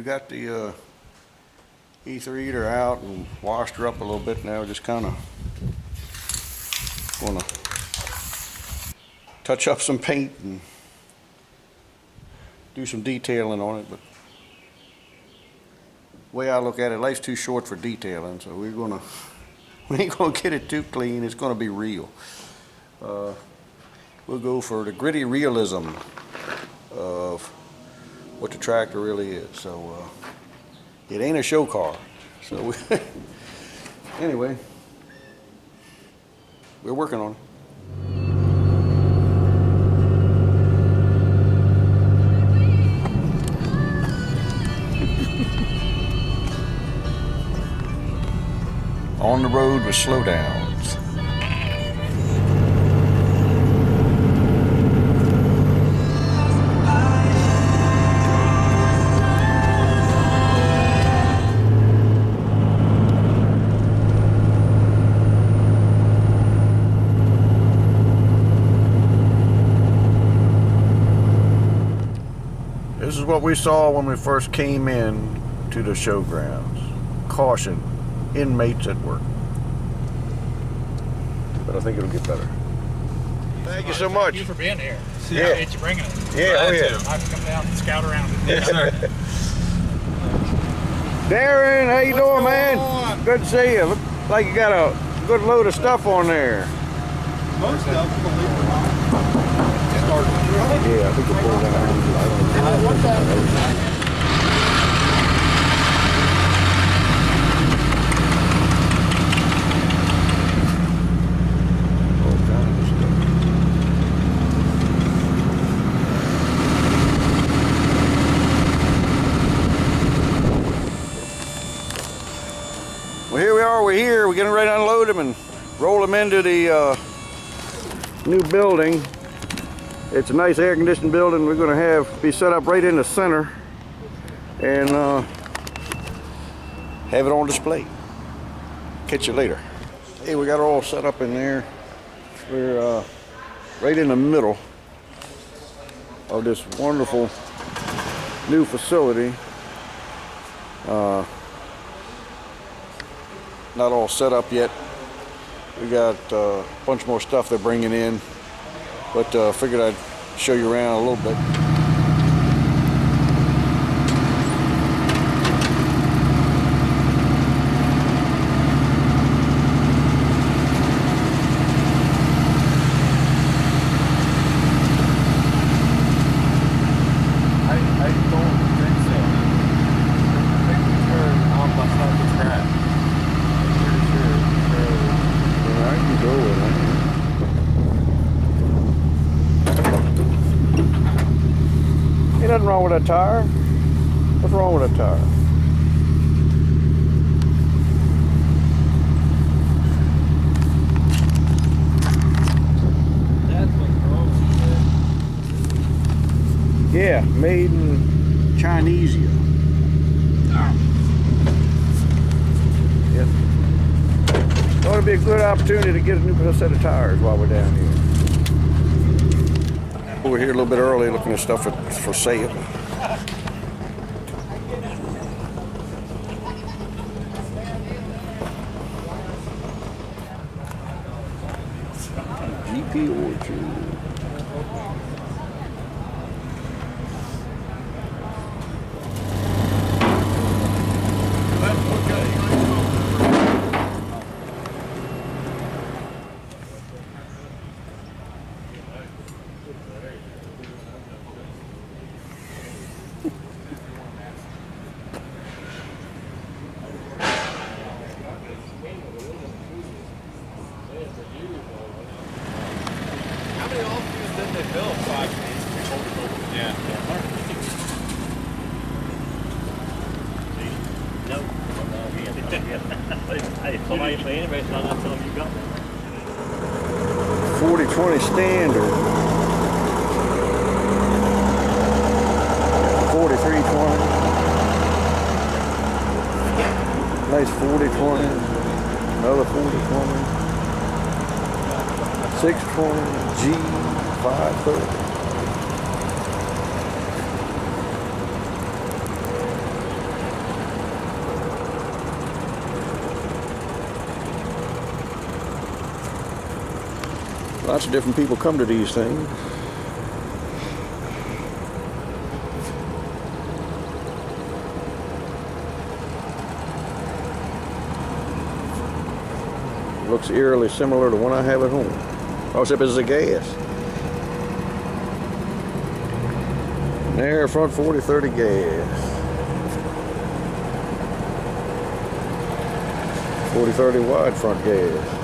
We got the ether eater out and washed her up a little bit. Now we're just kind of gonna touch up some paint and do some detailing on it. But the way I look at it, life's too short for detailing, so we ain't gonna get it too clean. It's gonna be real. We'll go for the gritty realism of what the tractor really is. So it ain't a show car. So anyway, we're working on it. On the road with slow downs. This is what we saw when we first came in to the showgrounds. Caution, inmates at work. But I think it'll get better. Thank you so much. Thank you for being here. Yeah. Appreciate you bringing it. Yeah, oh yeah. I can come down and scout around it. Yes, sir. Darren, how you doing, man? On? Good to see you. Look like you got a good load of stuff on there. Most of them, believe it or not. Yeah, I think we'll pull down. What's that? Well, here we are. We're here. We're getting ready to unload them and roll them into the new building. It's a nice air-conditioned building. We're going to be set up right in the center and have it on display. Catch you later. Hey, we got it all set up in there. We're right in the middle of this wonderful new facility. Not all set up yet. We got a bunch more stuff they're bringing in, but figured I'd show you around a little bit. Nothing wrong with that tire. What's wrong with that tire? That's what's wrong with it. Yeah, made in Chinesia. Yep. Thought it'd be a good opportunity to get a new set of tires while we're down here. We're here a little bit early looking at stuff for sale. GP Orchard. How many offices did they build? 5. Yeah. No. Hey, somebody for anybody, so I'm not telling you got one. 40/20 standard. 43/20. Nice 40/20. Another 40/20. 620 G 530. Lots of different people come to these things. Looks eerily similar to one I have at home. Oh, except it's a gas. There, front 40-30 gas. 40-30 wide front gas.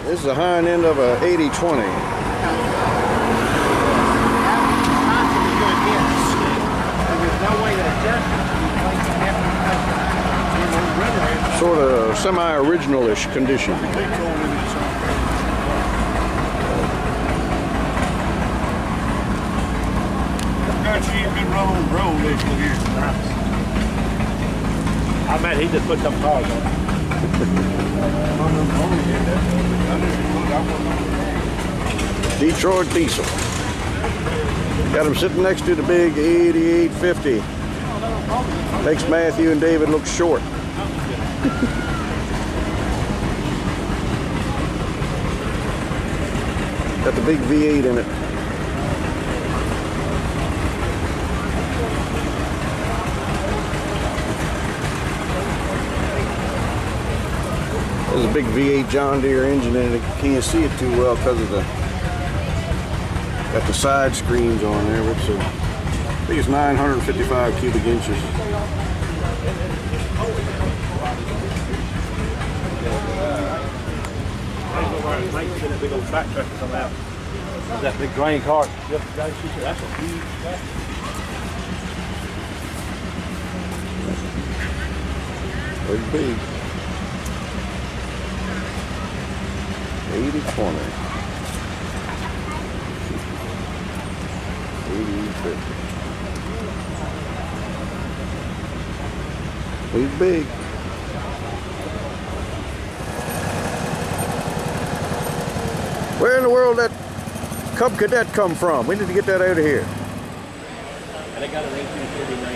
This is the hind end of a 80-20. Sort of semi-original-ish condition. I bet he just put some cars on. Detroit diesel. Got him sitting next to the big 8850. Makes Matthew and David look short. Got the big V8 in it. There's a big V8 John Deere engine in it. You can't see it too well because of the got the side screens on there. But it's I think it's 955 cubic inches. That big old track tractor come out. That big grain cart. That's a huge tractor. It's big. 80-20. 80-50. He's big. Where in the world that Cub Cadet come from? We need to get that out of here. And they got an 1839.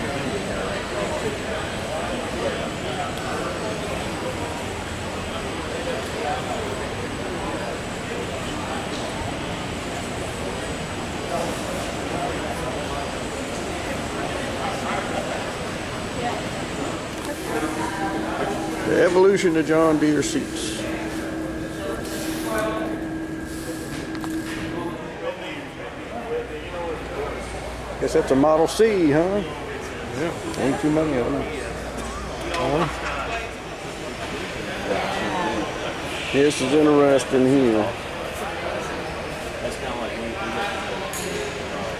The evolution of John Deere seats. Guess that's a Model C, huh? Yeah. Ain't too many of them. This is interesting here.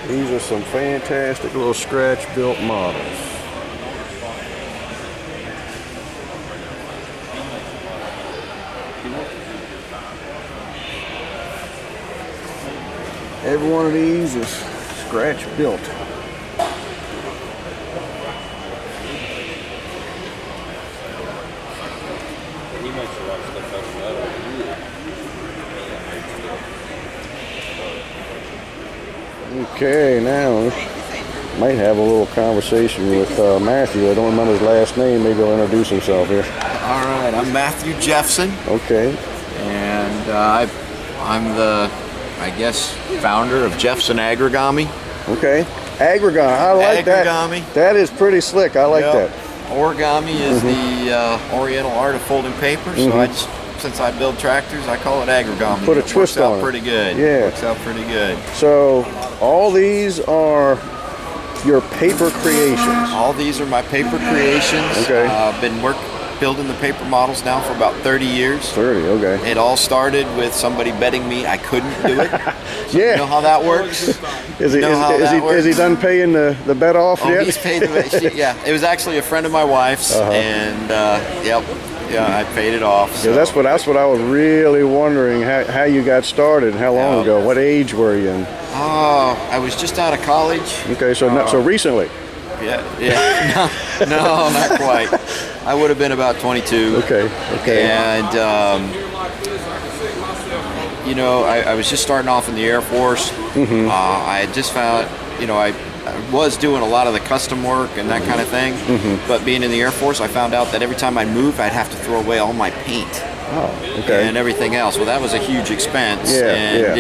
These are some fantastic little scratch-built models. Every one of these is scratch built. Okay, now might have a little conversation with Matthew. I don't remember his last name. Maybe he'll introduce himself here. All right, I'm Matthew Jefferson, Okay. and I'm the, I guess, founder of Jefferson Agrigami. Okay. Agrigami. I like Agrigami. that. That is pretty slick. I like Yep. that. Origami is the Oriental art of folding paper. So since I build tractors, I call it agrigami. Put a It twist works out on it. pretty good. Yeah. Works out pretty good. So all these are your paper creations. All these are my paper creations. Okay. I've been building the paper models now for about 30 years. 30. Okay. It all started with somebody betting me I couldn't do it. Yeah. You know how that works? Is he know how that is he works? done paying the bet off Oh, yet? he's paid the yeah. It was actually a friend of my wife's, and yep, yeah, I paid it off. So. Yeah, that's what I was really wondering how you got started. How long Yeah. ago? What age were you in? Oh, I was just out of college. Okay, so so recently. Yeah. No, not quite. I would have been about 22. Okay. And you know, I was just starting off in the Air Force. I had just found, you know, I was doing a lot of the custom work and that kind of thing. But being in the Air Force, I found out that every time I'd move, I'd have to throw away all my paint. Oh, okay. and everything else. Well, that was a huge expense, Yeah, and yeah.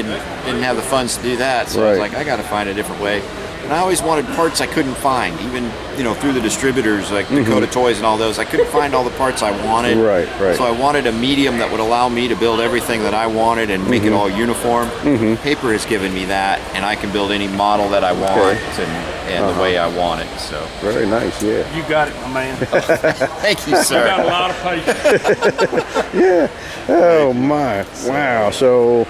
didn't have the funds to do that. So I was Right. like, I got to find a different way. And I always wanted parts I couldn't find, even through the distributors like Dakota Toys and all those. I couldn't find all the parts I wanted. Right, right. So I wanted a medium that would allow me to build everything that I wanted and make it all uniform. Paper has given me that, and I can build any model that I want and the way I want it. So Very nice, yeah. You got it, my man. thank you, You got a sir. lot of patience. Yeah. Oh my. Wow. So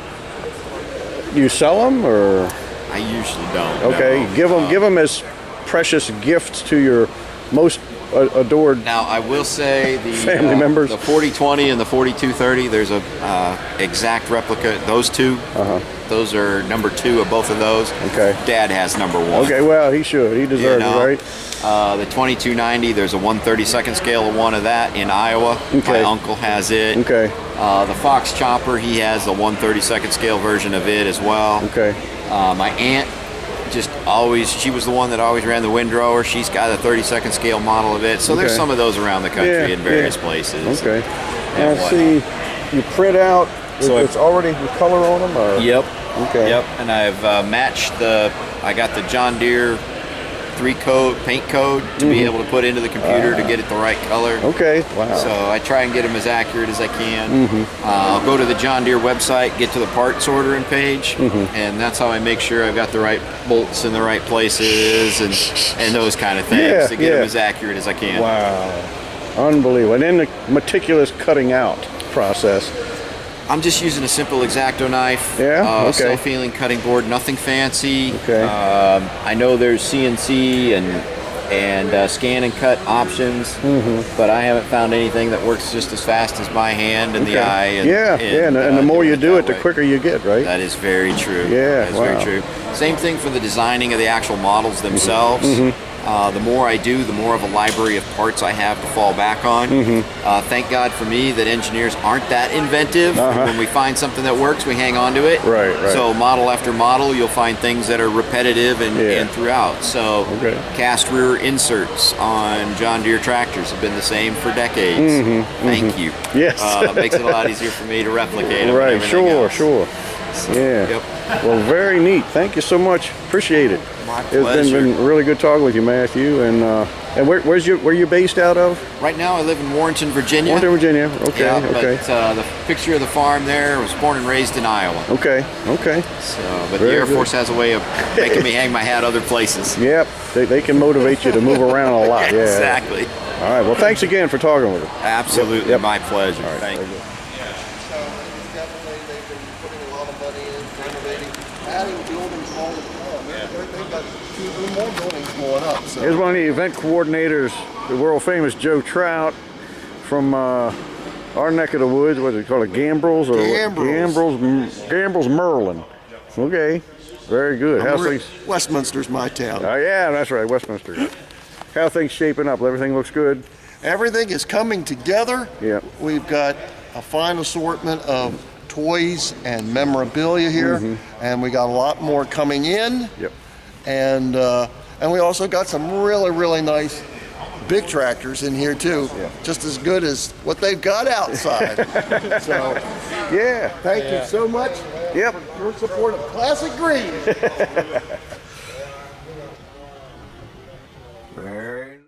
you sell them, or I usually don't. okay? no. Give them as precious gifts to your most adored. Now I will say the Family members? the 4020 and the 4230. There's a exact replica. Those two, those are number 2 of both of those. Okay. Dad has number 1. Okay. Well, he should. He deserves it, right? The 2290. There's a 1/32nd scale of one of that in Iowa. Okay. My uncle has it. Okay. The Fox Chopper. He has the 1/32nd scale version of it as well. Okay. My aunt she was the one that always ran the windrower. She's got a 32nd scale model of it. So there's Okay. some of those around the country Yeah, in various yeah. places. Okay. And Now, see, you print out. So it's already with color on them, or Yep. Okay. Yep. And I've matched I got the John Deere 3-code paint code to be able to put into the computer to get it the right color. Okay. Wow. So I try and get them as accurate as I can. I'll go to the John Deere website, get to the parts ordering page, and that's how I make sure I've got the right bolts in the right places and those kind of things Yeah, to get yeah. them as accurate as I can. Wow. Unbelievable. And then the meticulous cutting out process. I'm just using a simple X-Acto knife. Yeah? Okay. Self-healing cutting board, nothing fancy. Okay. I know there's CNC and scan and cut options, but I haven't found anything that works just as fast as my hand and the eye. And, and the more you do it, the quicker you get, right? That is very true. Yeah, That's wow. very true. Same thing for the designing of the actual models themselves. The more I do, the more of a library of parts I have to fall back on. Thank God for me that engineers aren't that inventive. When we find something that works, we hang on to it. Right, right. So model after model, you'll find things that are repetitive and throughout. So cast rear inserts on John Deere tractors have been the same for decades. Thank you. Yes. Makes it a lot easier for me to replicate them. Right, and everything sure, else. sure. Yeah. Yep. Well, very neat. Thank you so much. Appreciate it. My It's pleasure. been really good talking with you, Matthew. And where you based out of? Right now, I live in Warrenton, Virginia. Warrenton, Virginia. Okay, Yeah, okay. but the picture of the farm there was born and raised in Iowa. Okay, okay. So, but Very the Air good. Force has a way of making me hang my hat other places. Yep, they can motivate you to move around a lot. Yeah. Exactly. All right. Well, thanks again for talking with us. Absolutely, Yep. my pleasure. All right. Thank very you. good. So definitely they've been putting a lot of money in renovating, adding buildings all the time. They've got 2 more buildings going up. So Here's one of the event coordinators, the world famous Joe Trout from our neck of the woods. What do they call it? Gambrels or Gambrels, Merlin. Okay. Very good. How's things? Westminster's my town. Oh yeah, that's right, Westminster. How are things shaping up? Everything looks good. Everything is coming together. Yep. We've got a fine assortment of toys and memorabilia here, and we got a lot more coming in. Yep. And we also got some really nice big tractors in here too, just as good as what they've got outside. So Yeah. thank you so much Yep. for your support of Classic Green. Very